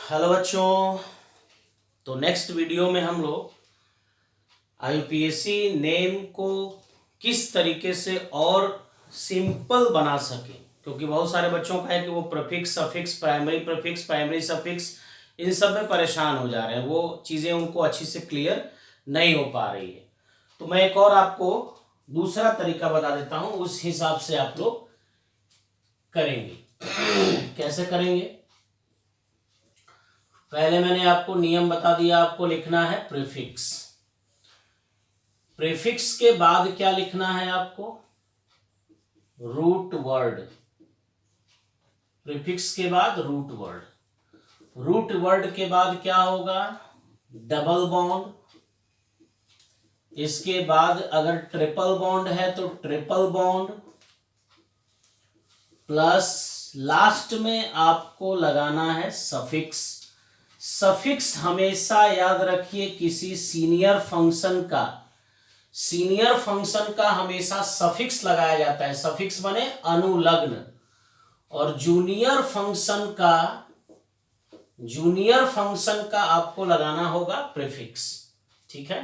Hello बच्चों। तो next video में हम लोग आईयूपीएसी नेम को किस तरीके से और सिंपल बना सके, क्योंकि बहुत सारे बच्चों का है कि वो प्रीफिक्स सफिक्स प्राइमरी सफिक्स इन सब में परेशान हो जा रहे हैं, वो चीज़ें उनको अच्छी से क्लियर नहीं हो पा रही है। तो मैं एक और आपको दूसरा तरीका बता देता हूं, उस हिसाब से आप लोग करेंगे। कैसे करेंगे? पहले मैंने आपको नियम बता दिया, आपको लिखना है प्रीफिक्स। प्रीफिक्स के बाद क्या लिखना है आपको? Root word. प्रीफिक्स के बाद रूट वर्ड। रूट वर्ड के बाद क्या होगा? Double bond. इसके बाद अगर ट्रिपल बॉन्ड है तो ट्रिपल बॉन्ड, प्लस लास्ट में आपको लगाना है सफिक्स। सफिक्स हमेशा याद रखिए, किसी सीनियर फंक्शन का हमेशा सफिक्स लगाया जाता है। सफिक्स माने अनुलग्न। और जूनियर फंक्शन का आपको लगाना होगा प्रीफिक्स। ठीक है।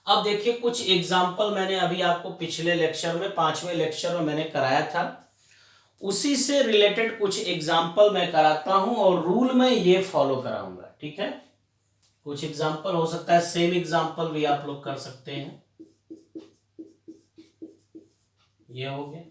अब देखिए, कुछ एग्जाम्पल मैंने अभी आपको पिछले लेक्चर में 5वें लेक्चर में मैंने कराया था, उसी से रिलेटेड कुछ एग्जाम्पल मैं कराता हूं और रूल में ये फॉलो कराऊंगा। ठीक है। कुछ एग्जाम्पल हो सकता है सेम एग्जाम्पल भी आप लोग कर सकते हैं। ये हो गया।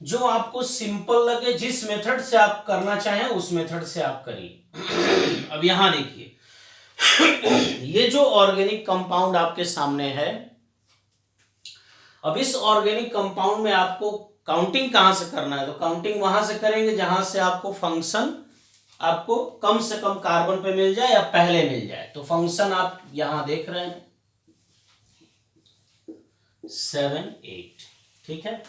जो आपको सिंपल लगे, जिस मेथड से आप करना चाहें उस मेथड से आप करिए। अब यहां देखिए, ये जो ऑर्गेनिक कंपाउंड आपके सामने है, अब इस ऑर्गेनिक कंपाउंड में आपको काउंटिंग कहां से करना है? तो काउंटिंग वहां से करेंगे जहां से आपको फंक्शन आपको कम से कम कार्बन पे मिल जाए या पहले मिल जाए। तो फंक्शन आप यहां देख रहे हैं 7, 8। ठीक है।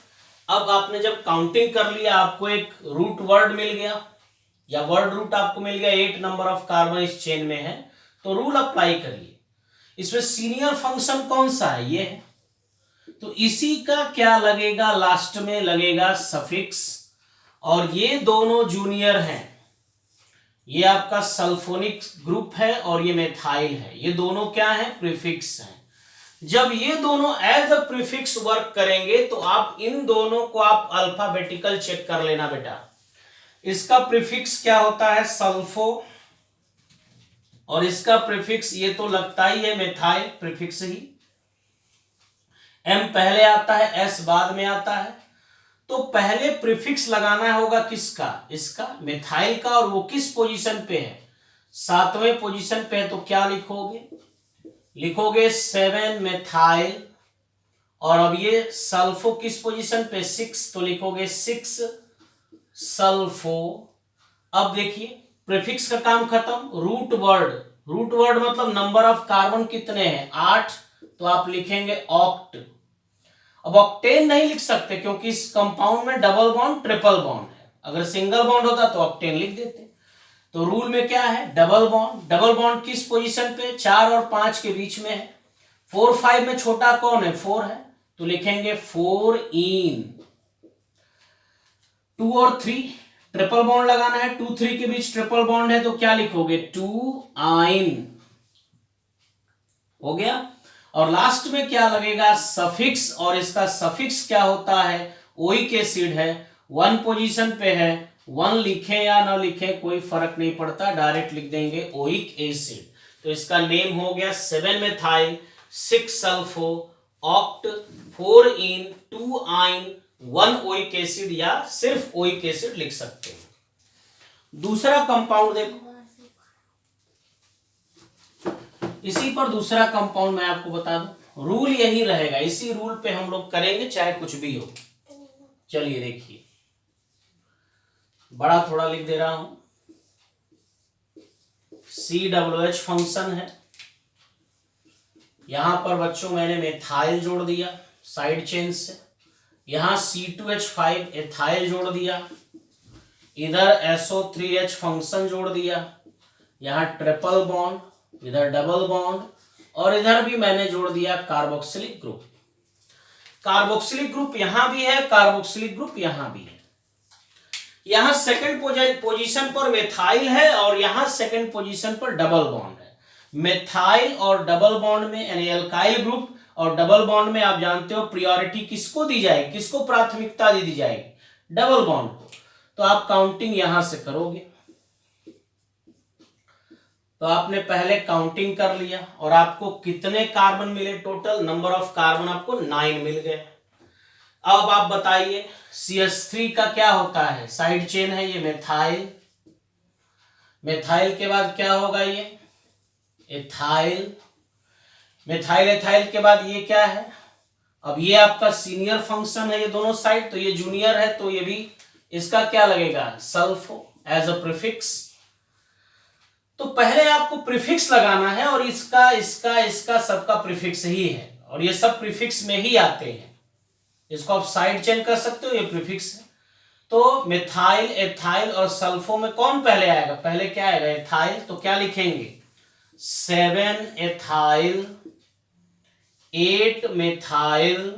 अब आपने जब काउंटिंग कर लिया, आपको एक रूट वर्ड मिल गया या वर्ड रूट आपको मिल गया, 8 नंबर ऑफ कार्बन इस चेन में है, तो रूल अप्लाई करिए। इसमें सीनियर फंक्शन कौन सा है? ये है, तो इसी का क्या लगेगा? लास्ट में लगेगा सफिक्स। और ये दोनों जूनियर हैं, ये आपका सल्फोनिक ग्रुप है और ये मेथाइल है। ये दोनों क्या है? प्रीफिक्स हैं। जब ये दोनों एज अ प्रीफिक्स वर्क करेंगे तो आप इन दोनों को आप अल्फाबेटिकल चेक कर लेना बेटा। इसका प्रीफिक्स क्या होता है? सल्फो। और इसका प्रीफिक्स ये तो लगता ही है मेथाइल प्रीफिक्स ही। एम पहले आता है, एस बाद में आता है। तो पहले प्रीफिक्स लगाना होगा किसका? इसका, मेथाइल का। और वो किस पोजीशन पे है? 7वें पोजीशन पे है। तो क्या लिखोगे? लिखोगे 7 मेथाइल। और अब ये सल्फो किस पोजीशन पे? 6। तो लिखोगे 6 सल्फो। अब देखिए, प्रीफिक्स का काम खत्म। रूट वर्ड मतलब नंबर ऑफ कार्बन कितने हैं? 8। तो आप लिखेंगे ऑक्ट। अब ऑक्टेन नहीं लिख सकते क्योंकि इस कंपाउंड में डबल बॉन्ड ट्रिपल बॉन्ड है। अगर सिंगल बॉन्ड होता तो ऑक्टेन लिख देते। तो रूल में क्या है? Double bond. डबल बॉन्ड किस पोजीशन पे? 4 और 5 के बीच में है। 4, 5 में छोटा कौन है? 4 है। तो लिखेंगे 4 इन। 2 और 3 ट्रिपल बॉन्ड लगाना है, 2, 3 के बीच ट्रिपल बॉन्ड है, तो क्या लिखोगे? 2 आइन। हो गया। और लास्ट में क्या लगेगा? सफिक्स। और इसका सफिक्स क्या होता है? ओइक एसिड है। 1 पोजीशन पे है। 1 लिखे या ना लिखे कोई फर्क नहीं पड़ता, डायरेक्ट लिख देंगे ओइक एसिड। तो इसका नेम हो गया 7 मेथाइल 6 सल्फो ऑक्ट 4 इन 2 आइन 1 ओइक एसिड, या सिर्फ ओइक एसिड लिख सकते हैं। दूसरा कंपाउंड देखो, इसी पर दूसरा कंपाउंड मैं आपको बता दूं, रूल यही रहेगा, इसी रूल पे हम लोग करेंगे चाहे कुछ भी हो। चलिए देखिए, बड़ा थोड़ा लिख दे रहा हूं। COOH फंक्शन है। यहां पर बच्चों मैंने मेथाइल जोड़ दिया साइड चेन से। यहां C2H5 एथाइल जोड़ दिया। इधर SO3H फंक्शन जोड़ दिया। यहां ट्रिपल बॉन्ड, इधर डबल बॉन्ड, और इधर भी मैंने जोड़ दिया कार्बोक्सिलिक ग्रुप। कार्बोक्सिलिक ग्रुप यहां भी है, कार्बोक्सिलिक ग्रुप यहां भी है। यहां सेकंड पोजीशन पर मेथाइल है और यहां सेकंड पोजीशन पर डबल बॉन्ड है। मेथाइल और डबल बॉन्ड में यानी एल्काइल ग्रुप और डबल बॉन्ड में आप जानते हो प्रायोरिटी किसको दी जाएगी, किसको प्राथमिकता दी जाएगी, डबल बॉन्ड को। तो आप काउंटिंग यहां से करोगे तो आपने पहले काउंटिंग कर लिया और आपको कितने कार्बन मिले, टोटल नंबर ऑफ कार्बन आपको 9 मिल गए। अब आप बताइए CH3 का क्या होता है, साइड चेन है ये मेथाइल, मेथाइल के बाद क्या होगा ये एथाइल, मेथाइल एथाइल के बाद ये क्या है, अब ये आपका सीनियर फंक्शन है ये दोनों साइड, तो ये जूनियर है तो ये भी इसका क्या लगेगा सल्फो एज अ प्रीफिक्स। तो पहले आपको प्रीफिक्स लगाना है और इसका इसका इसका सबका प्रीफिक्स ही है और ये सब प्रीफिक्स में ही आते हैं। इसको आप साइड चेन कर सकते हो, ये प्रीफिक्स है। तो मिथाइल एथाइल और सल्फो में कौन पहले आएगा, पहले क्या आएगा एथाइल, तो क्या लिखेंगे 7 एथाइल 8 मिथाइल,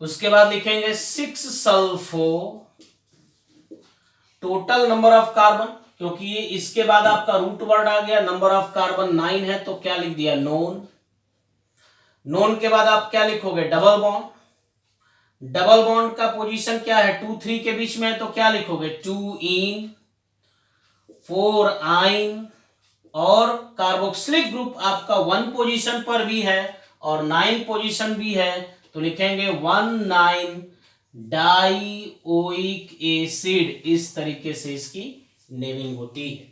उसके बाद लिखेंगे 6 sulpho, total number of carbon, क्योंकि ये इसके बाद आपका रूट वर्ड आ गया, नंबर ऑफ कार्बन 9 है तो क्या लिख दिया नोन। नोन के बाद आप क्या लिखोगे डबल बॉन्ड, डबल बॉन्ड का पोजीशन क्या है 2 3 के बीच में है तो क्या लिखोगे 2 इन 4 आइन, और कार्बोक्सिलिक ग्रुप आपका 1 पोजीशन पर भी है और 9 पोजीशन भी है तो लिखेंगे 1,9 डाइओइक एसिड। इस तरीके से इसकी नेमिंग होती है।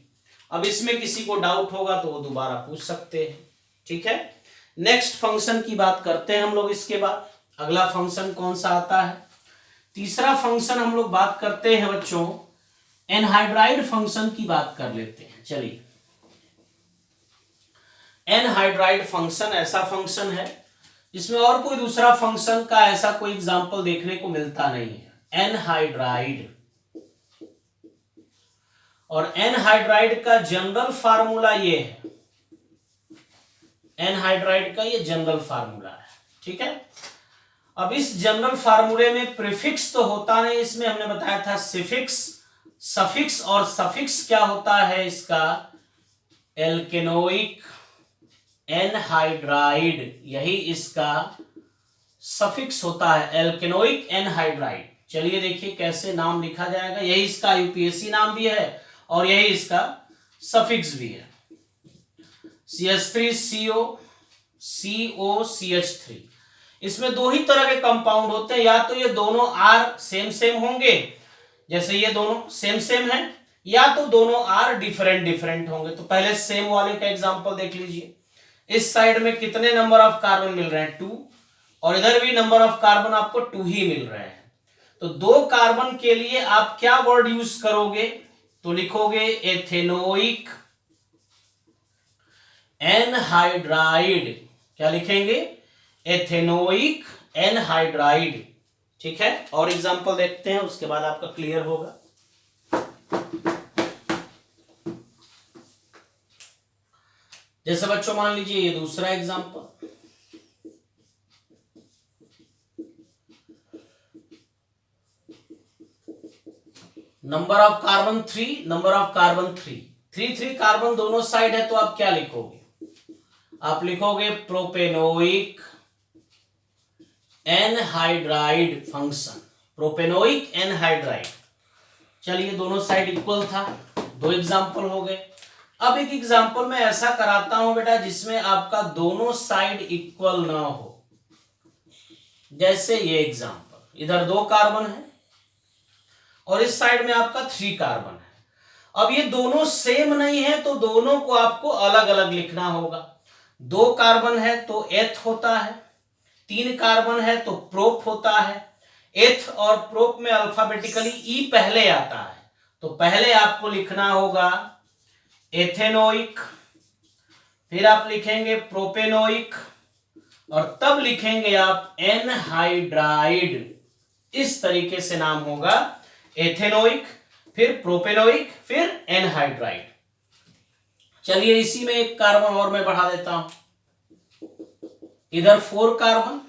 अब इसमें किसी को डाउट होगा तो वो दोबारा पूछ सकते हैं, ठीक है। नेक्स्ट फंक्शन की बात करते हैं हम लोग। इसके बाद अगला फंक्शन कौन सा आता है, तीसरा फंक्शन हम लोग बात करते हैं बच्चों एनहाइड्राइड फंक्शन की बात कर लेते हैं। चलिए, एनहाइड्राइड फंक्शन ऐसा फंक्शन है जिसमें और कोई दूसरा फंक्शन का ऐसा कोई एग्जांपल देखने को मिलता नहीं है, एनहाइड्राइड। और एनहाइड्राइड का जनरल फार्मूला ये है, एनहाइड्राइड का ये जनरल फार्मूला है, ठीक है। अब इस जनरल फार्मूले में प्रीफिक्स तो होता नहीं, इसमें हमने बताया था सिफिक्स, सफिक्स, और सफिक्स क्या होता है इसका एल्केनोइक एनहाइड्राइड, यही इसका सफिक्स होता है एल्केनोइक एनहाइड्राइड। चलिए देखिए कैसे नाम लिखा जाएगा, यही इसका यूपीएससी नाम भी है और यही इसका सफिक्स भी है। CH3CO COCH3, इसमें दो ही तरह के कंपाउंड होते हैं, या तो ये दोनों R सेम सेम होंगे, जैसे ये दोनों सेम सेम है, या तो दोनों R डिफरेंट डिफरेंट होंगे। तो पहले सेम वाले का एग्जांपल देख लीजिए। इस साइड में कितने नंबर ऑफ कार्बन मिल रहे हैं 2, और इधर भी नंबर ऑफ कार्बन आपको 2 ही मिल रहे हैं। तो 2 कार्बन के लिए आप क्या वर्ड यूज करोगे, तो लिखोगे एथेनोइक एनहाइड्राइड। क्या लिखेंगे एथेनोइक एनहाइड्राइड, ठीक है। और एग्जांपल देखते हैं उसके बाद आपका क्लियर होगा। जैसे बच्चों मान लीजिए ये दूसरा example, number of carbon 3, number of carbon 3 carbon दोनों साइड है तो आप क्या लिखोगे, आप लिखोगे propanoic anhydride function, propanoic anhydride. चलिए दोनों साइड इक्वल था, 2 एग्जांपल हो गए। अब एक एग्जांपल मैं ऐसा कराता हूं बेटा जिसमें आपका दोनों साइड इक्वल ना हो। जैसे ये एग्जांपल, इधर 2 कार्बन है और इस साइड में आपका 3 कार्बन है। अब ये दोनों सेम नहीं है तो दोनों को आपको अलग अलग लिखना होगा। 2 कार्बन है तो एथ होता है, 3 कार्बन है तो प्रोप होता है। एथ और प्रोप में अल्फाबेटिकली ई पहले आता है, तो पहले आपको लिखना होगा एथेनोइक, फिर आप लिखेंगे प्रोपेनोइक, और तब लिखेंगे आप एनहाइड्राइड। इस तरीके से नाम होगा एथेनोइक, फिर प्रोपेनोइक, फिर एनहाइड्राइड। चलिए इसी में एक कार्बन और मैं बढ़ा देता हूं, इधर 4 कार्बन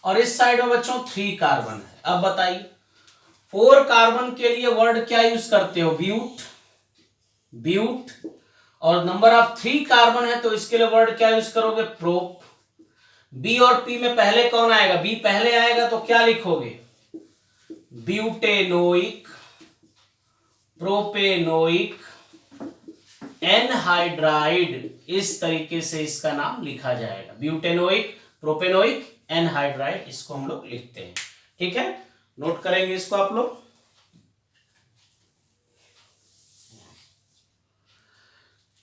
और इस साइड में बच्चों 3 कार्बन है। अब बताइए 4 कार्बन के लिए वर्ड क्या यूज करते हो, ब्यूट, ब्यूट। और नंबर ऑफ 3 कार्बन है तो इसके लिए वर्ड क्या यूज करोगे, प्रोप। बी और पी में पहले कौन आएगा, बी पहले आएगा तो क्या लिखोगे, ब्यूटेनोइक, प्रोपेनोइक एनहाइड्राइड। इस तरीके से इसका नाम लिखा जाएगा, ब्यूटेनोइक, प्रोपेनोइक एनहाइड्राइड, इसको हम लोग लिखते हैं। ठीक है, नोट करेंगे इसको आप लोग।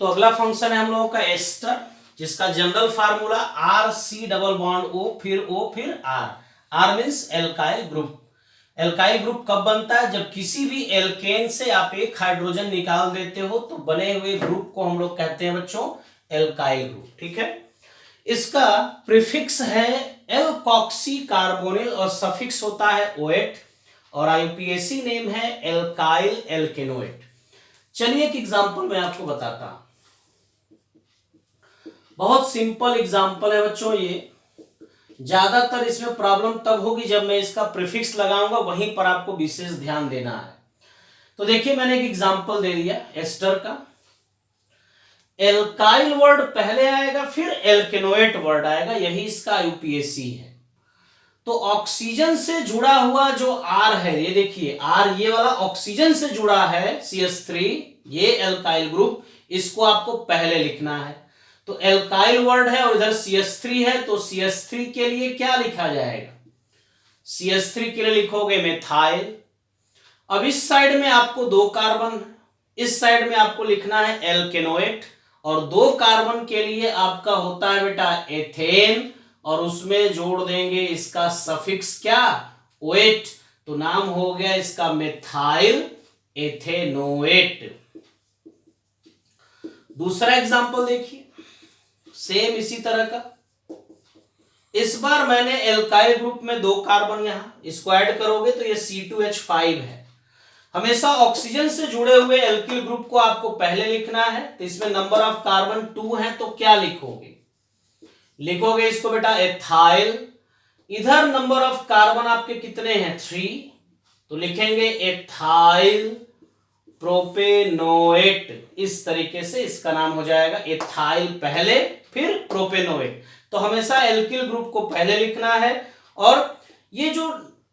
तो अगला फंक्शन है हम लोगों का एस्टर, जिसका general formula R C double bond O फिर R. R means alkyl group. Alkyl group कब बनता है, जब किसी भी एल्केन से आप एक हाइड्रोजन निकाल देते हो तो बने हुए ग्रुप को हम लोग कहते हैं बच्चों एल्काइल ग्रुप। ठीक है, इसका प्रीफिक्स है एल्कॉक्सी कार्बोनिल और सफिक्स होता है ओएट और आईयूपीएसी नेम है एल्काइल एल्केनोएट। चलिए एक एग्जांपल मैं आपको बताता हूं, बहुत सिंपल एग्जांपल है बच्चों ये। ज्यादातर इसमें प्रॉब्लम तब होगी जब मैं इसका प्रीफिक्स लगाऊंगा, वहीं पर आपको विशेष ध्यान देना है। तो देखिए मैंने एक एग्जांपल दे दिया एस्टर का। एल्काइल वर्ड पहले आएगा फिर एल्केनोएट वर्ड आएगा, यही इसका आईयूपीएसी है। तो ऑक्सीजन से जुड़ा हुआ जो आर है, ये देखिए आर ये वाला ऑक्सीजन से जुड़ा है CH3, ये एल्काइल ग्रुप, इसको आपको पहले लिखना है। तो एल्काइल वर्ड है और इधर CH3 है, तो CH3 के लिए क्या लिखा जाएगा, CH3 के लिए लिखोगे मेथाइल। अब इस साइड में आपको 2 कार्बन, इस साइड में आपको लिखना है एल्केनोएट और 2 कार्बन के लिए आपका होता है बेटा एथेन और उसमें जोड़ देंगे इसका सफिक्स क्या, ओएट, तो नाम हो गया इसका मेथाइल एथेनोएट। दूसरा एग्जांपल देखिए, सेम इसी तरह का। इस बार मैंने एल्काइल ग्रुप में 2 कार्बन, यहां इसको ऐड करोगे तो ये C2H5 है। हमेशा ऑक्सीजन से जुड़े हुए एल्किल ग्रुप को आपको पहले लिखना है, तो इसमें नंबर ऑफ कार्बन 2 है तो क्या लिखोगे, लिखोगे इसको बेटा एथाइल। इधर नंबर ऑफ कार्बन आपके कितने हैं 3, तो लिखेंगे एथाइल प्रोपेनोएट। इस तरीके से इसका नाम हो जाएगा एथाइल पहले फिर प्रोपेनोएट। तो हमेशा एल्किल ग्रुप को पहले लिखना है और ये जो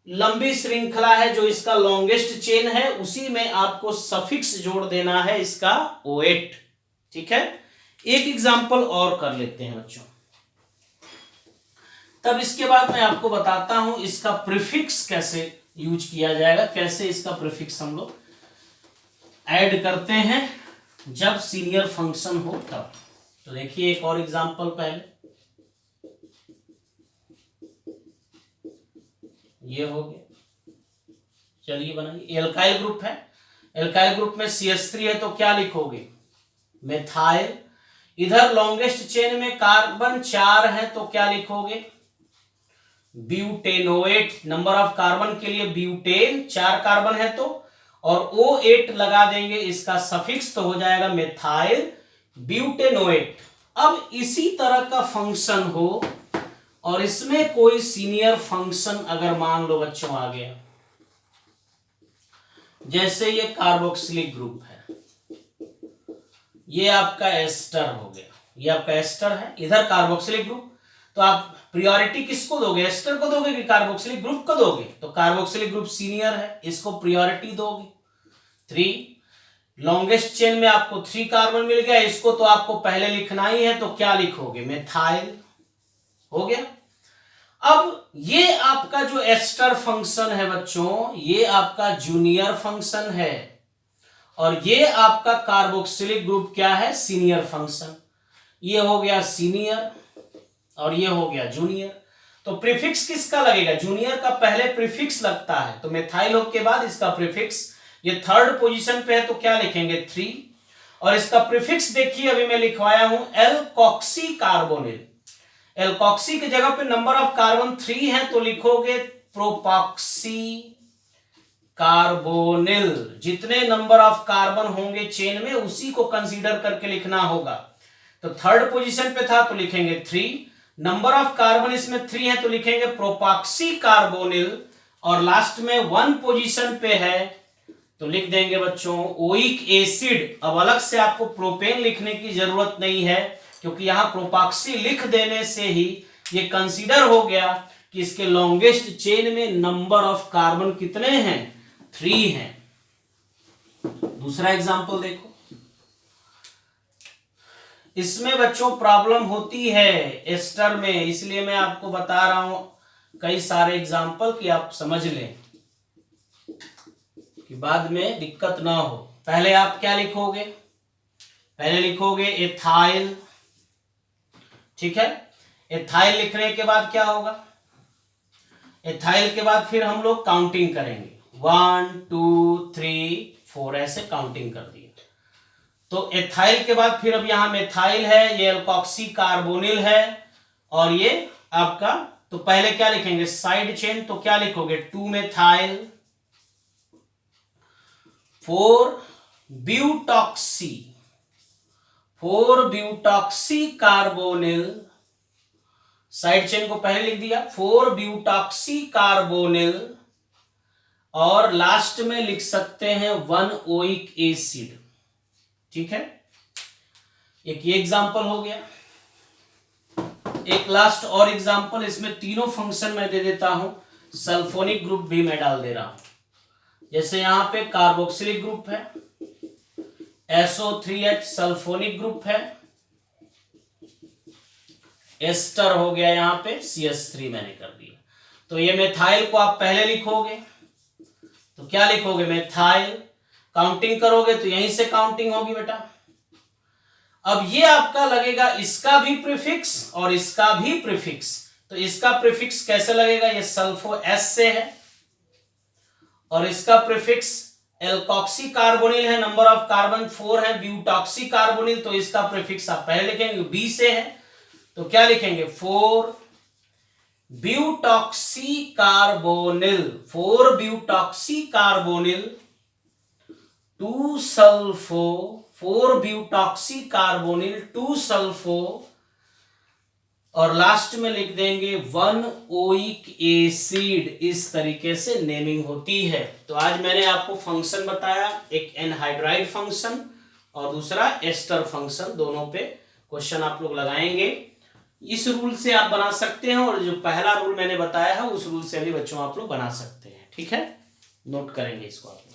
लंबी श्रृंखला है, जो इसका लॉन्गेस्ट चेन है, उसी में आपको सफिक्स जोड़ देना है इसका ओएट। ठीक है, एक एग्जांपल और कर लेते हैं बच्चों, तब इसके बाद मैं आपको बताता हूं इसका प्रीफिक्स कैसे यूज किया जाएगा, कैसे इसका प्रीफिक्स हम लोग ऐड करते हैं जब सीनियर फंक्शन हो तब। तो देखिए एक और एग्जांपल पहले, ये हो गया, चलिए बनाइए। एल्काइल ग्रुप है, एल्काइल ग्रुप में CH3 है तो क्या लिखोगे मेथाइल। इधर लॉन्गेस्ट चेन में कार्बन 4 है तो क्या लिखोगे ब्यूटेनोएट। नंबर ऑफ कार्बन के लिए ब्यूटेन, 4 कार्बन है तो, और O8 लगा देंगे इसका सफिक्स तो हो जाएगा मेथाइल ब्यूटेनोएट। अब इसी तरह का फंक्शन हो और इसमें कोई सीनियर फंक्शन अगर मान लो बच्चों आ गया, जैसे ये कार्बोक्सिलिक ग्रुप है, ये आपका एस्टर हो गया, ये आपका एस्टर है, इधर कार्बोक्सिलिक ग्रुप, तो आप प्रायोरिटी किसको दोगे, एस्टर को दोगे कि कार्बोक्सिलिक ग्रुप को दोगे, तो कार्बोक्सिलिक ग्रुप सीनियर है, इसको प्रायोरिटी दोगे। 3 लॉन्गेस्ट चेन में आपको 3 कार्बन मिल गया, इसको तो आपको पहले लिखना ही है, तो क्या लिखोगे मेथाइल, हो गया। अब ये आपका जो एस्टर फंक्शन है बच्चों, ये आपका जूनियर फंक्शन है और ये आपका कार्बोक्सिलिक ग्रुप क्या है सीनियर फंक्शन। ये हो गया सीनियर और ये हो गया जूनियर। तो प्रीफिक्स किसका लगेगा, जूनियर का पहले प्रीफिक्स लगता है, तो मेथाइल के बाद इसका प्रीफिक्स। ये 3rd पोजीशन पे है तो क्या लिखेंगे 3, और इसका प्रीफिक्स देखिए अभी मैं लिखवाया हूं एल्कॉक्सी कार्बोनिल। एल्कॉक्सी की जगह पे नंबर ऑफ कार्बन 3 है तो लिखोगे प्रोपॉक्सी कार्बोनिल, जितने नंबर ऑफ कार्बन होंगे चेन में उसी को कंसीडर करके लिखना होगा। तो थर्ड पोजीशन पे था तो लिखेंगे 3, नंबर ऑफ कार्बन इसमें 3 है तो लिखेंगे प्रोपॉक्सी कार्बोनिल, और लास्ट में 1 पोजीशन पे है तो लिख देंगे बच्चों ओइक एसिड। अब अलग से आपको प्रोपेन लिखने की जरूरत नहीं है, क्योंकि यहां प्रोपॉक्सी लिख देने से ही ये कंसीडर हो गया कि इसके लॉन्गेस्ट चेन में नंबर ऑफ कार्बन कितने हैं, 3 हैं। दूसरा एग्जांपल देखो, इसमें बच्चों प्रॉब्लम होती है एस्टर में, इसलिए मैं आपको बता रहा हूं कई सारे एग्जांपल कि आप समझ लें कि बाद में दिक्कत ना हो। पहले आप क्या लिखोगे, पहले लिखोगे एथाइल, ठीक है। एथाइल लिखने के बाद क्या होगा, एथाइल के बाद फिर हम लोग काउंटिंग करेंगे 1 2 3 4 ऐसे काउंटिंग कर दिए। तो एथाइल के बाद फिर अब यहां मेथाइल है, ये अल्कोक्सी कार्बोनिल है, और ये आपका, तो पहले क्या लिखेंगे साइड चेन, तो क्या लिखोगे 2 methyl 4 ब्यूटॉक्सी, 4 butoxy carbonyl, side chain को पहले लिख दिया 4 ब्यूटॉक्सी कार्बोनिल, और लास्ट में लिख सकते हैं 1 ओइक एसिड, ठीक है। एक ये एग्जांपल हो गया। एक लास्ट और एग्जांपल, इसमें तीनों फंक्शन मैं दे देता हूं, सल्फोनिक ग्रुप भी मैं डाल दे रहा हूं। जैसे यहां पे कार्बोक्सिलिक ग्रुप है, SO3H सल्फोनिक ग्रुप है, एस्टर हो गया, यहां पे CH3 मैंने कर दिया। तो ये मेथाइल को आप पहले लिखोगे तो क्या लिखोगे मेथाइल, काउंटिंग करोगे तो यहीं से काउंटिंग होगी बेटा। अब ये आपका लगेगा इसका भी प्रीफिक्स और इसका भी प्रीफिक्स, तो इसका प्रीफिक्स कैसे लगेगा, ये सल्फो S से है, और इसका प्रीफिक्स एल्कोक्सी कार्बोनिल है, नंबर ऑफ कार्बन 4 है, ब्यूटॉक्सी कार्बोनिल, तो इसका प्रीफिक्स आप पहले लिखेंगे B से है, तो क्या लिखेंगे 4 butoxy carbonyl, 4 butoxy carbonyl 2 sulpho, 4 butoxy carbonyl 2 sulpho, और लास्ट में लिख देंगे 1 ओइक एसिड। इस तरीके से नेमिंग होती है। तो आज मैंने आपको फंक्शन बताया, एक एनहाइड्राइड फंक्शन और दूसरा एस्टर फंक्शन, दोनों पे क्वेश्चन आप लोग लगाएंगे। इस रूल से आप बना सकते हैं, और जो पहला रूल मैंने बताया है उस रूल से भी बच्चों आप लोग बना सकते हैं, ठीक है। नोट करेंगे इसको आप लोग।